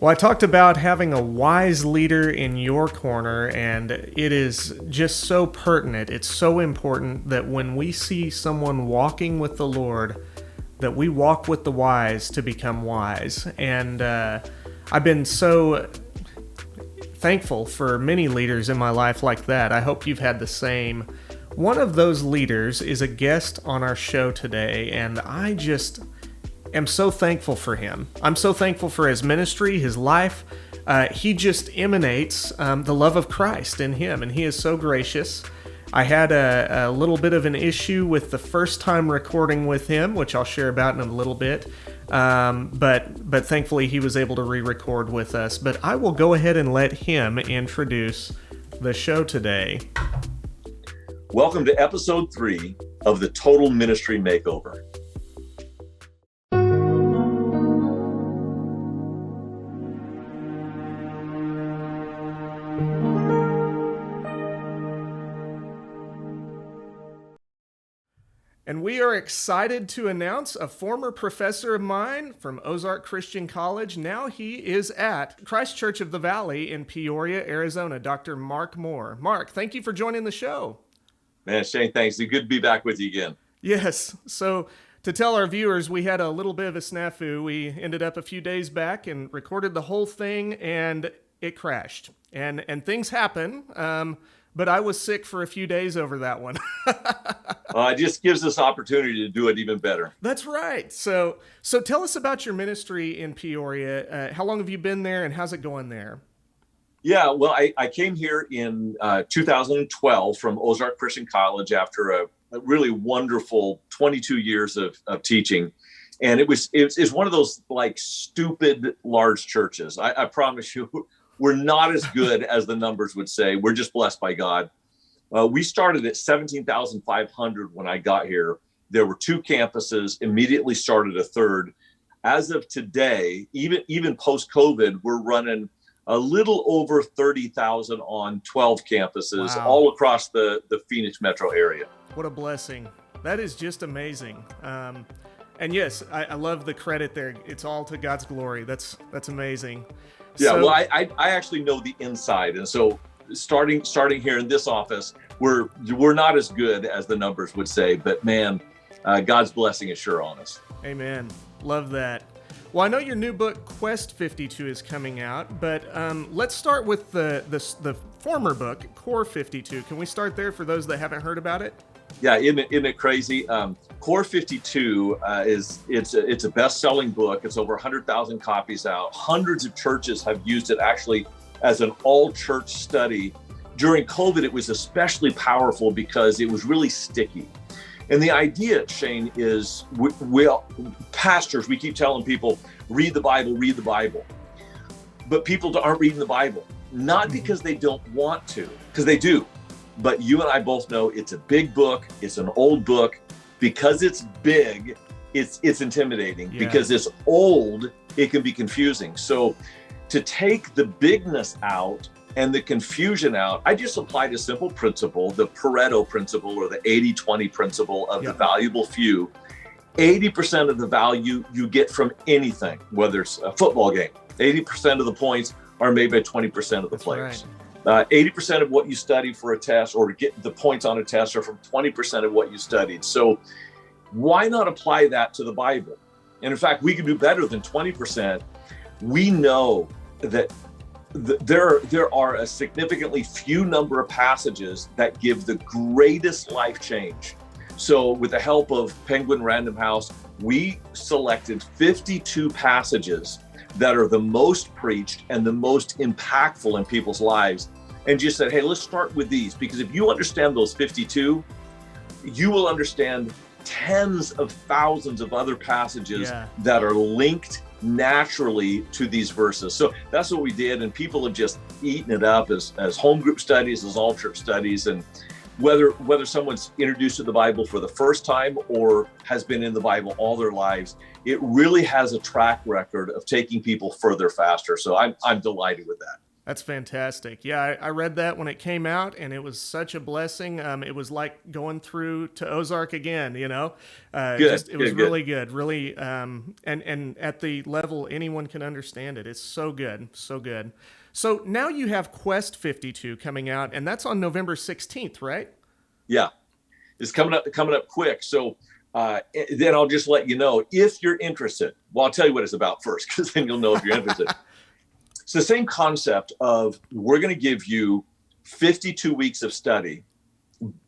Well, I talked about having a wise leader in your corner, and it is just so pertinent. It's so important that when we see someone walking with the Lord, that we walk with the wise to become wise. And I've been so thankful for many leaders in my life like that. I hope you've had the same. One of those leaders is a guest on our show today, and I just am so thankful for him. I'm so thankful for his ministry, his life. He just emanates the love of Christ in him, and he is so gracious. I had a little bit of an issue with the first time recording with him, which I'll share about in a little bit. But thankfully he was able to re-record with us. But I will go ahead and let him introduce the show today. Welcome to episode 3 of the Total Ministry Makeover. And we are excited to announce a former professor of mine from Ozark Christian College. Now he is at Christ Church of the Valley in Peoria, Arizona, Dr. Mark Moore. Mark, thank you for joining the show. Man, Shane, thanks. It's good to be back with you again. Yes. So to tell our viewers, we had a little bit of a snafu. We ended up a few days back and recorded the whole thing, and it crashed. And things happen. But I was sick for a few days over that one. It just gives us opportunity to do it even better. That's right. So tell us about your ministry in Peoria. How long have you been there, and how's it going there? Yeah, well, I came here in 2012 from Ozark Christian College after a really wonderful 22 years of teaching. And it's one of those like stupid large churches. I promise you, we're not as good as the numbers would say. We're just blessed by God. We started at 17,500 when I got here. There were 2 campuses, immediately started a third. As of today, even post-COVID, we're running a little over 30,000 on 12 campuses. Wow. All across the Phoenix metro area. What a blessing. That is just amazing. And yes, I love the credit there. It's all to God's glory. That's amazing. Yeah, well, I actually know the inside, and so starting here in this office, we're not as good as the numbers would say, but man, God's blessing is sure on us. Amen. Love that. Well, I know your new book, Quest 52, is coming out, but let's start with the former book, Core 52. Can we start there for those that haven't heard about it? Yeah, isn't it crazy? Core 52 it's a best-selling book. It's over 100,000 copies out. Hundreds of churches have used it actually as an all-church study. During COVID, it was especially powerful because it was really sticky. And the idea, Shane, is pastors, we keep telling people, read the Bible. But people aren't reading the Bible, not because they don't want to, because they do. But you and I both know it's a big book. It's an old book. Because it's big, it's intimidating. Yeah. Because it's old, it can be confusing. So to take the bigness out and the confusion out, I just applied a simple principle, the Pareto principle or the 80-20 principle of the valuable few. 80% of the value you get from anything, whether it's a football game, 80% of the points are made by 20% of the players. Right. 80% of what you study for a test or to get the points on a test are from 20% of what you studied. So why not apply that to the Bible? And in fact, we can do better than 20%. We know that there are a significantly few number of passages that give the greatest life change. So with the help of Penguin Random House, we selected 52 passages that are the most preached and the most impactful in people's lives, and just said, hey, let's start with these, because if you understand those 52, you will understand tens of thousands of other passages that are linked naturally to these verses. So that's what we did, and people have just eaten it up as home group studies, as all church studies. And whether someone's introduced to the Bible for the first time or has been in the Bible all their lives, it really has a track record of taking people further faster. So I'm delighted with that. That's fantastic. Yeah, I read that when it came out, and it was such a blessing. It was like going through to Ozark again. Good, It was good, good. really good, really, and at the level anyone can understand it. It's so good, so good. So now you have Quest 52 coming out, and that's on November 16th, right? Yeah, it's coming up quick. So then I'll just let you know if you're interested. Well, I'll tell you what it's about first, because then you'll know if you're interested. It's the same concept of we're going to give you 52 weeks of study,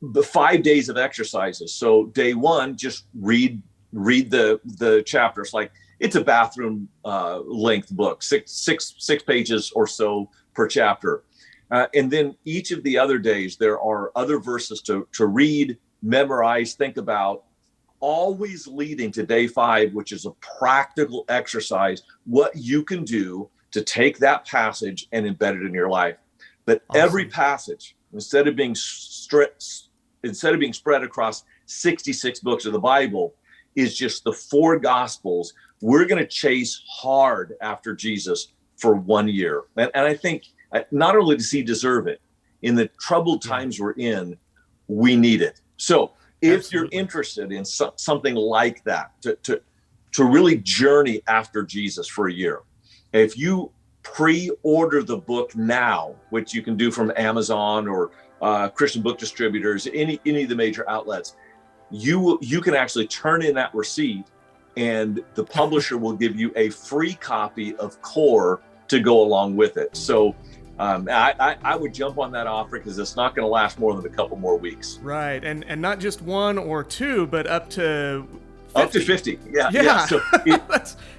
the 5 days of exercises. So day one, just read the chapters. Like it's a bathroom length book, six pages or so per chapter. And then each of the other days, there are other verses to read, memorize, think about, always leading to day 5, which is a practical exercise, what you can do to take that passage and embed it in your life. But awesome. Every passage, instead of being spread across 66 books of the Bible, is just the 4 Gospels. We're going to chase hard after Jesus for 1 year. And I think not only does he deserve it, in the troubled times we're in, we need it. So if Absolutely. You're interested in something like that, to really journey after Jesus for a year, if you pre-order the book now, which you can do from Amazon or Christian book distributors, any of the major outlets, you can actually turn in that receipt, and the publisher will give you a free copy of Core to go along with it. So I would jump on that offer, because it's not going to last more than a couple more weeks. Right, and not just 1 or 2, but up to 50. Up to 50. Yeah. So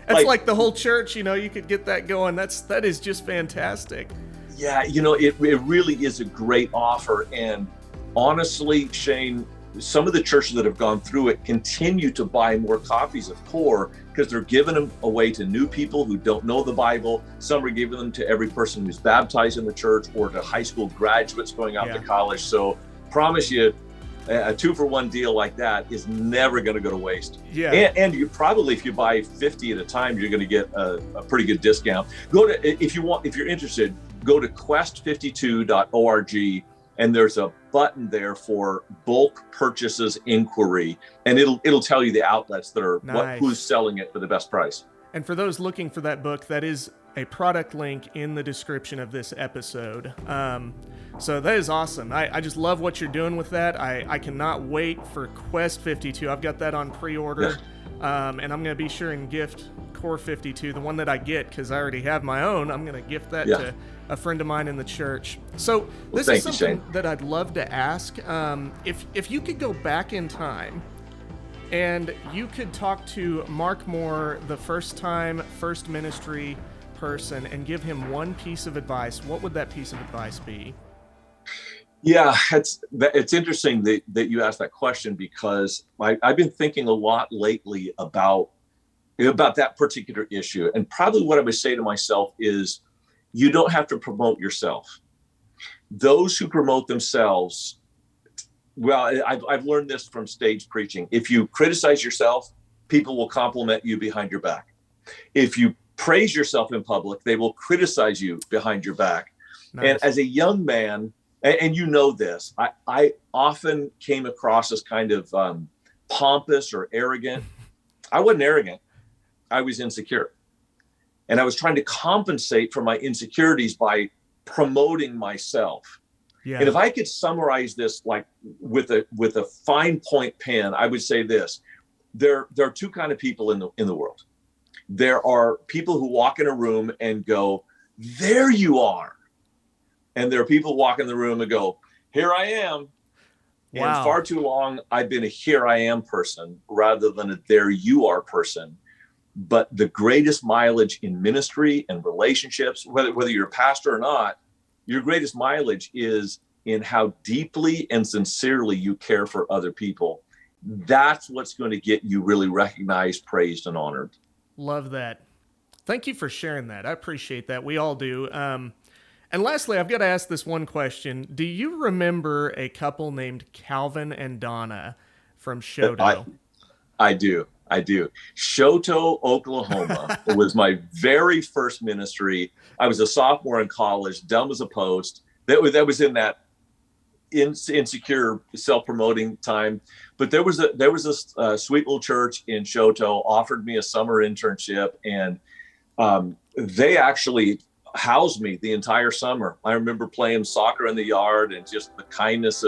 that's like the whole church. You could get that going. That is just fantastic. Yeah, it really is a great offer. And honestly, Shane, some of the churches that have gone through it continue to buy more copies of Core, because they're giving them away to new people who don't know the Bible. Some are giving them to every person who's baptized in the church, or to high school graduates going out to college. So promise you, a 2-for-1 deal like that is never going to go to waste. Yeah. And you probably, if you buy 50 at a time, you're going to get a pretty good discount. If you're interested, go to quest52.org, and there's a button there for bulk purchases inquiry, and it'll tell you the outlets that are who's selling it for the best price. And for those looking for that book, that is a product link in the description of this episode. So that is awesome. I just love what you're doing with that. I cannot wait for Quest 52. I've got that on pre-order. And I'm going to be sure and gift Core 52, the one that I get, because I already have my own. I'm going to gift that to a friend of mine in the church. So this is something that I'd love to ask. If you could go back in time and you could talk to Mark Moore, the first ministry person, and give him one piece of advice, what would that piece of advice be? Yeah, it's interesting that you asked that question, because I've been thinking a lot lately about that particular issue. And probably what I would say to myself is, you don't have to promote yourself. Those who promote themselves, well, I've learned this from stage preaching. If you criticize yourself, people will compliment you behind your back. If you praise yourself in public, they will criticize you behind your back. Nice. And as a young man, and you know this, I often came across as kind of pompous or arrogant. I wasn't arrogant. I was insecure. And I was trying to compensate for my insecurities by promoting myself. Yeah. And if I could summarize this like with a fine point pen, I would say this: there are 2 kinds of people in the world. There are people who walk in a room and go, "There you are," and there are people who walk in the room and go, "Here I am." Wow. And far too long, I've been a "here I am" person rather than a "there you are" person. But the greatest mileage in ministry and relationships, whether you're a pastor or not, your greatest mileage is in how deeply and sincerely you care for other people. That's what's going to get you really recognized, praised, and honored. Love that. Thank you for sharing that. I appreciate that. We all do. And lastly, I've got to ask this one question. Do you remember a couple named Calvin and Donna from Shodo? I do. I do. Shoto, Oklahoma was my very first ministry. I was a sophomore in college, dumb as a post. That was in that insecure, self-promoting time. But there was a sweet little church in Shoto offered me a summer internship, and they actually housed me the entire summer. I remember playing soccer in the yard and just the kindness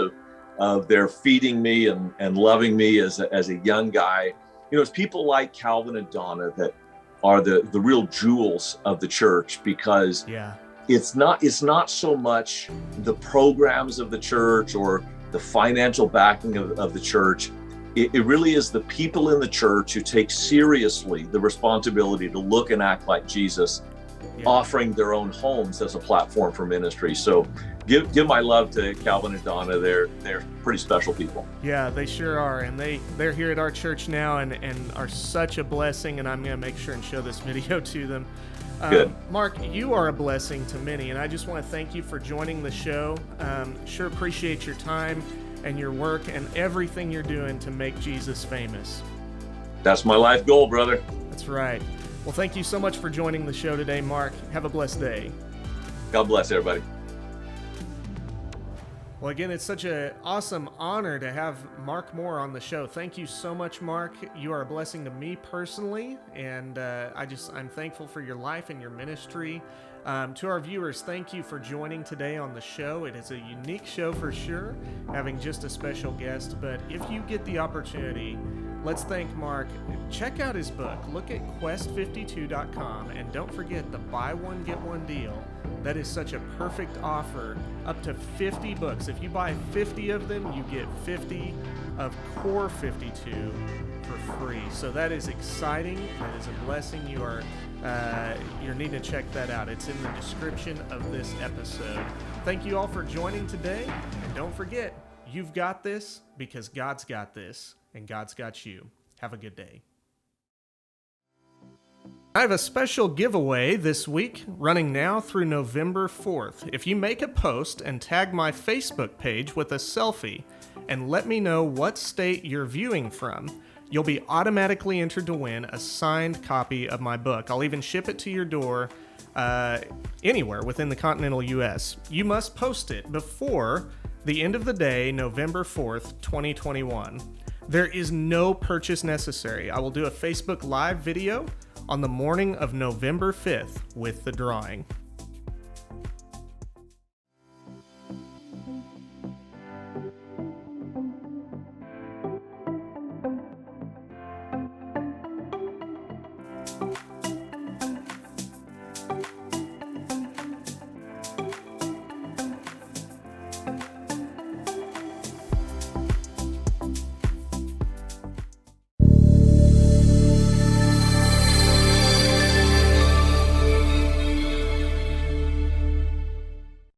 of their feeding me and loving me as a young guy. It's people like Calvin and Donna that are the real jewels of the church, because Yeah. it's not so much the programs of the church or the financial backing of the church. It really is the people in the church who take seriously the responsibility to look and act like Jesus, offering their own homes as a platform for ministry. So give my love to Calvin and Donna. They're pretty special people. Yeah, they sure are, and they're here at our church now and are such a blessing, and I'm going to make sure and show this video to them. Good. Mark, you are a blessing to many, and I just want to thank you for joining the show. Sure appreciate your time and your work and everything you're doing to make Jesus famous. That's my life goal, brother. That's right. Well, thank you so much for joining the show today, Mark. Have a blessed day. God bless everybody. Well, again, it's such an awesome honor to have Mark Moore on the show. Thank you so much, Mark. You are a blessing to me personally, and I'm thankful for your life and your ministry. To our viewers, thank you for joining today on the show. It is a unique show for sure, having just a special guest, but if you get the opportunity, let's thank Mark. Check out his book. Look at quest52.com, and don't forget the buy one, get one deal. That is such a perfect offer, up to 50 books. If you buy 50 of them, you get 50 of Core 52 for free. So that is exciting. That is a blessing. You're needing to check that out. It's in the description of this episode. Thank you all for joining today. And don't forget, you've got this because God's got this, and God's got you. Have a good day. I have a special giveaway this week, running now through November 4th. If you make a post and tag my Facebook page with a selfie and let me know what state you're viewing from, you'll be automatically entered to win a signed copy of my book. I'll even ship it to your door anywhere within the continental U.S. You must post it before the end of the day, November 4th, 2021. There is no purchase necessary. I will do a Facebook Live video on the morning of November 5th with the drawing.